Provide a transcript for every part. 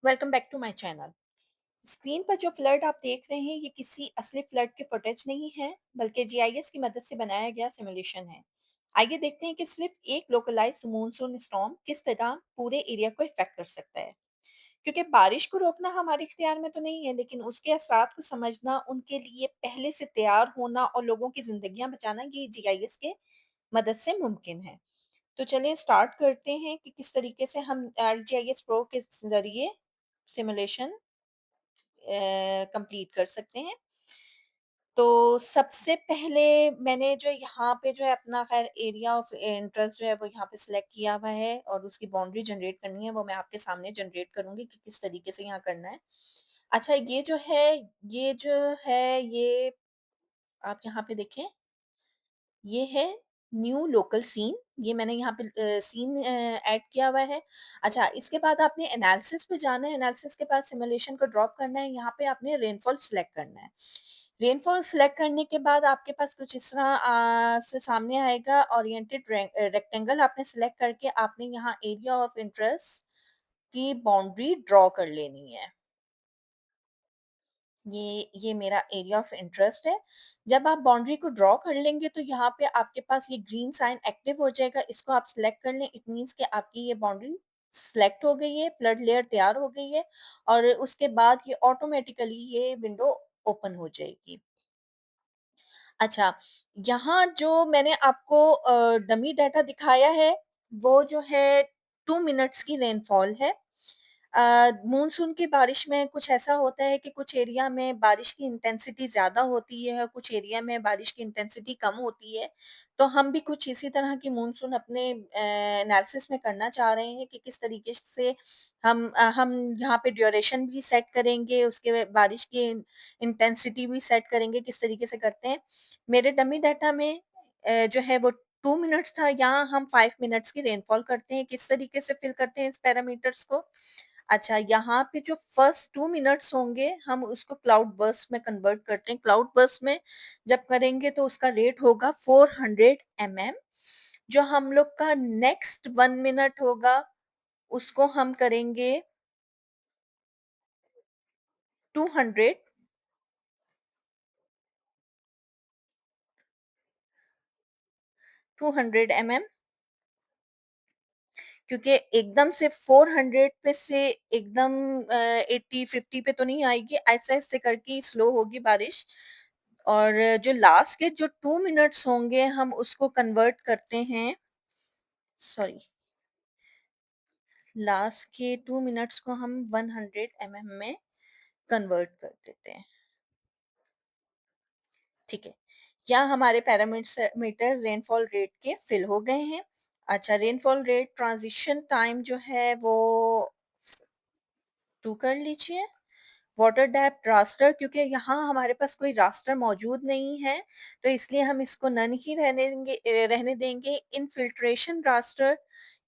Welcome back to my channel. Screen पर जो flood आप देख रहे हैं ये किसी असली फ्लड के फुटेज नहीं है, बल्कि जीआईएस की मदद से बनाया गया सिमुलेशन है। आइए देखते हैं कि सिर्फ एक लोकलाइज मानसून स्टॉर्म किस तरह पूरे एरिया को इफेक्ट कर सकता है। क्योंकि बारिश को रोकना हमारे इख्तियार में तो नहीं है, लेकिन उसके असरात को समझना, उनके लिए पहले से तैयार होना और लोगों की जिंदगियां बचाना ये जीआईएस के मदद से मुमकिन है। तो चलिए स्टार्ट करते हैं कि किस तरीके से हम आरजीआईएस प्रो के ज़रिए सिमुलेशन कंप्लीट कर सकते हैं। तो सबसे पहले मैंने जो यहाँ पे जो है अपना ख़ैर एरिया ऑफ इंटरेस्ट जो है वो यहाँ पे सिलेक्ट किया हुआ है और उसकी बाउंड्री जनरेट करनी है, वो मैं आपके सामने जनरेट करूँगी कि किस तरीके से यहाँ करना है। अच्छा ये आप यहाँ पे देखें, ये है न्यू लोकल सीन। ये मैंने यहाँ पे सीन ऐड किया हुआ है। अच्छा, इसके बाद आपने एनालिसिस पे जाना है। एनालिसिस के बाद सिमुलेशन को ड्रॉप करना है। यहाँ पे आपने रेनफॉल सिलेक्ट करना है। रेनफॉल सिलेक्ट करने के बाद आपके पास कुछ इस तरह से सामने आएगा। ओरिएंटेड रेक्टेंगल आपने सिलेक्ट करके आपने यहाँ एरिया ऑफ इंटरेस्ट की बाउंड्री ड्रॉ कर लेनी है। ये मेरा एरिया ऑफ इंटरेस्ट है। जब आप बाउंड्री को ड्रॉ कर लेंगे तो यहाँ पे आपके पास ये ग्रीन साइन एक्टिव हो जाएगा। इसको आप सिलेक्ट कर लें। इट मीन्स कि आपकी ये बाउंड्री सिलेक्ट हो गई है, फ्लड लेयर तैयार हो गई है और उसके बाद ये ऑटोमेटिकली ये विंडो ओपन हो जाएगी। अच्छा, यहाँ जो मैंने आपको डमी डाटा दिखाया है, वो जो है 2 मिनट्स की रेनफॉल है। मानसून की बारिश में कुछ ऐसा होता है कि कुछ एरिया में बारिश की इंटेंसिटी ज़्यादा होती है, कुछ एरिया में बारिश की इंटेंसिटी कम होती है। तो हम भी कुछ इसी तरह की मानसून अपने एनालिसिस में करना चाह रहे हैं कि किस तरीके से हम यहाँ पे ड्यूरेशन भी सेट करेंगे, उसके बारिश की इंटेंसिटी भी सेट करेंगे, किस तरीके से करते हैं। मेरे डमी डाटा में जो है वो 2 मिनट्स था, यहाँ हम 5 मिनट्स की रेनफॉल करते हैं। किस तरीके से फिल करते हैं इस पैरामीटर्स को? अच्छा, यहाँ पे जो फर्स्ट 2 मिनट्स होंगे, हम उसको क्लाउड बर्स्ट में कन्वर्ट करते हैं। क्लाउड बर्स्ट में जब करेंगे तो उसका रेट होगा 400 एमएम। जो हम लोग का नेक्स्ट 1 मिनट होगा, उसको हम करेंगे 200 200 एमएम। क्योंकि एकदम से 400 पे से एकदम 80 50 पे तो नहीं आएगी, ऐसे-ऐसे करके ही स्लो होगी बारिश। और जो लास्ट के जो 2 मिनट्स होंगे हम उसको कन्वर्ट करते हैं, सॉरी, लास्ट के 2 मिनट्स को हम 100 एमएम में कन्वर्ट कर देते हैं। ठीक है। यहाँ हमारे मीटर रेनफॉल रेट के फिल हो गए हैं। अच्छा, रेनफॉल रेट ट्रांजिशन टाइम जो है वो 2 कर लीजिए। वाटर डेप्थ रास्टर, क्योंकि यहाँ हमारे पास कोई रास्टर मौजूद नहीं है, तो इसलिए हम इसको नन ही रहने देंगे। इनफिल्ट्रेशन रास्टर,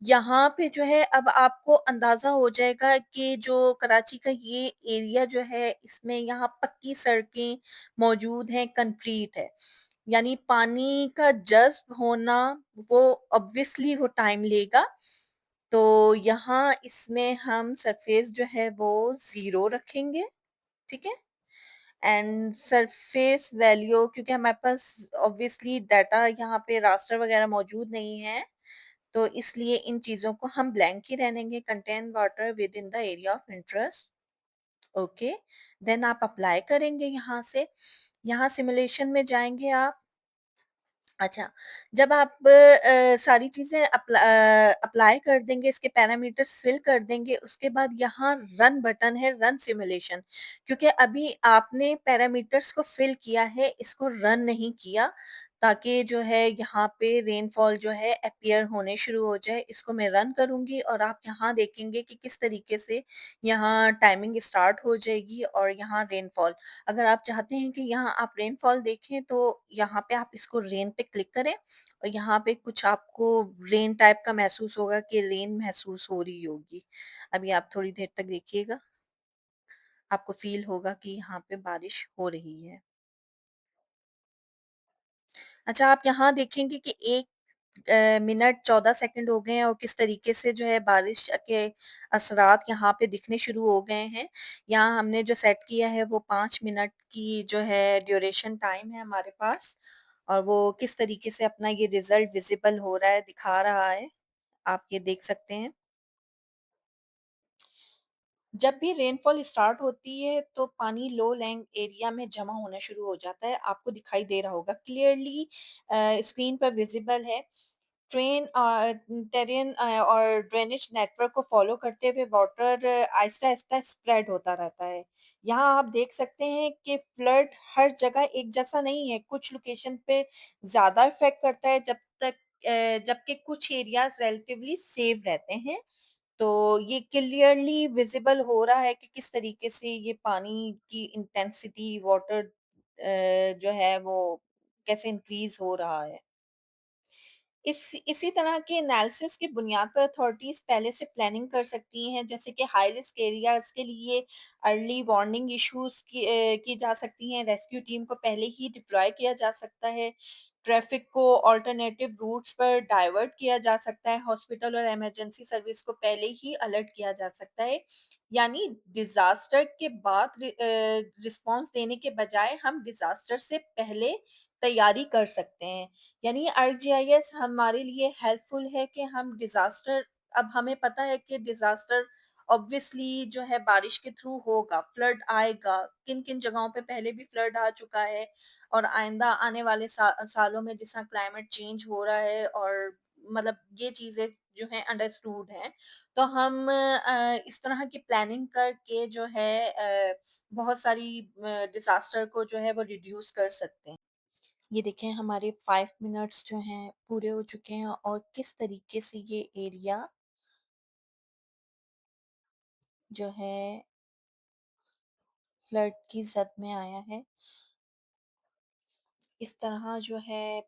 यहाँ पे जो है अब आपको अंदाज़ा हो जाएगा कि जो कराची का ये एरिया जो है, इसमें यहाँ पक्की सड़कें मौजूद हैं, कंक्रीट है। यानी पानी का जज़्ब होना वो ऑब्वियसली वो टाइम लेगा। तो यहाँ इसमें हम सरफेस जो है वो 0 रखेंगे, ठीक है? एंड सरफेस वैल्यू, क्योंकि हमारे पास ऑब्वियसली डाटा यहाँ पे रास्टर वगैरह मौजूद नहीं है, तो इसलिए इन चीज़ों को हम ब्लैंक ही रहने देंगे। Contain water within the area of interest. Okay, then आप अप्लाई करेंगे यहाँ से। यहाँ सिमुलेशन में जाएँगे आप। अच्छा, जब आप सारी चीज़ें अप्लाई कर देंगे, इसके पैरामीटर्स फिल कर देंगे, उसके बाद यहाँ रन बटन है, रन सिमुलेशन। क्योंकि अभी आपने पैरामीटर्स को फिल किया है, इसको रन नहीं किया, ताकि जो है यहाँ पे रेनफॉल जो है अपीयर होने शुरू हो जाए। इसको मैं रन करूँगी और आप यहाँ देखेंगे कि किस तरीके से यहाँ टाइमिंग स्टार्ट हो जाएगी और यहाँ रेनफॉल। अगर आप चाहते हैं कि यहाँ आप रेनफॉल देखें तो यहाँ पे आप इसको रेन पे क्लिक करें और यहाँ पे कुछ आपको रेन टाइप का महसूस होगा कि रेन महसूस हो रही होगी। अभी आप थोड़ी देर तक देखिएगा, आपको फ़ील होगा कि यहाँ पे बारिश हो रही है। अच्छा, आप यहाँ देखेंगे कि एक मिनट 14 सेकंड हो गए हैं और किस तरीके से जो है बारिश के असरात यहाँ पे दिखने शुरू हो गए हैं। यहाँ हमने जो सेट किया है वो 5 मिनट की जो है ड्यूरेशन टाइम है हमारे पास और वो किस तरीके से अपना ये रिज़ल्ट विज़िबल हो रहा है, दिखा रहा है, आप ये देख सकते हैं। जब भी रेनफॉल स्टार्ट होती है तो पानी लो लैंड एरिया में जमा होना शुरू हो जाता है। आपको दिखाई दे रहा होगा क्लियरली स्क्रीन पर विजिबल है। टेरेन और ड्रेनेज नेटवर्क को फॉलो करते हुए वाटर आहिस्ता-आहिस्ता स्प्रेड होता रहता है। यहाँ आप देख सकते हैं कि फ्लड हर जगह एक जैसा नहीं है। कुछ लोकेशन पे ज़्यादा इफ़ेक्ट करता है जबकि कुछ एरियाज़ रिलेटिवली सेफ रहते हैं। तो ये क्लियरली विज़िबल हो रहा है कि किस तरीके से ये पानी की इंटेंसिटी वाटर जो है वो कैसे इंक्रीज़ हो रहा है। इसी तरह के एनालिसिस की बुनियाद पर अथॉरिटीज़ पहले से प्लानिंग कर सकती हैं, जैसे कि हाई रिस्क एरियाज़ के लिए अर्ली वार्निंग इश्यूज़ की जा सकती हैं, रेस्क्यू टीम को पहले ही डिप्लॉय किया जा सकता है, ट्रैफ़िक को अल्टरनेटिव रूट्स पर डाइवर्ट किया जा सकता है, हॉस्पिटल और इमरजेंसी सर्विस को पहले ही अलर्ट किया जा सकता है। यानी डिज़ास्टर के बाद रिस्पॉन्स देने के बजाय हम डिज़ास्टर से पहले तैयारी कर सकते हैं। यानी आरजीआईएस हमारे लिए हेल्पफुल है कि हम डिज़ास्टर अब हमें पता है कि डिज़ास्टर ऑब्वियसली जो है बारिश के थ्रू होगा, फ्लड आएगा, किन-किन जगहों पे पहले भी फ्लड आ चुका है और आइंदा आने वाले सालों में जिस तरह क्लाइमेट चेंज हो रहा है और मतलब ये चीज़ें जो हैं अंडरस्टूड हैं। तो हम इस तरह की प्लानिंग करके जो है बहुत सारी डिज़ास्टर को जो है वो रिड्यूस कर सकते हैं। ये देखें हमारे 5 मिनट्स जो हैं पूरे हो चुके हैं और किस तरीके से ये एरिया जो है फ्लड की ज़द में आया है। इस तरह जो है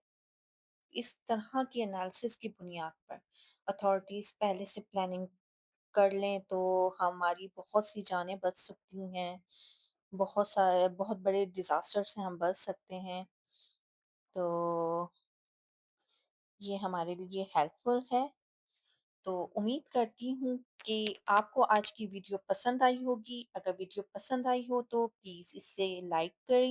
इस तरह की एनालिसिस की बुनियाद पर अथॉरिटीज़ पहले से प्लानिंग कर लें तो हमारी बहुत सी जानें बच सकती हैं। बहुत बड़े डिज़ास्टर से हम बच सकते हैं। तो ये हमारे लिए हेल्पफुल है। तो उम्मीद करती हूँ कि आपको आज की वीडियो पसंद आई होगी। अगर वीडियो पसंद आई हो तो प्लीज़ इसे लाइक करें।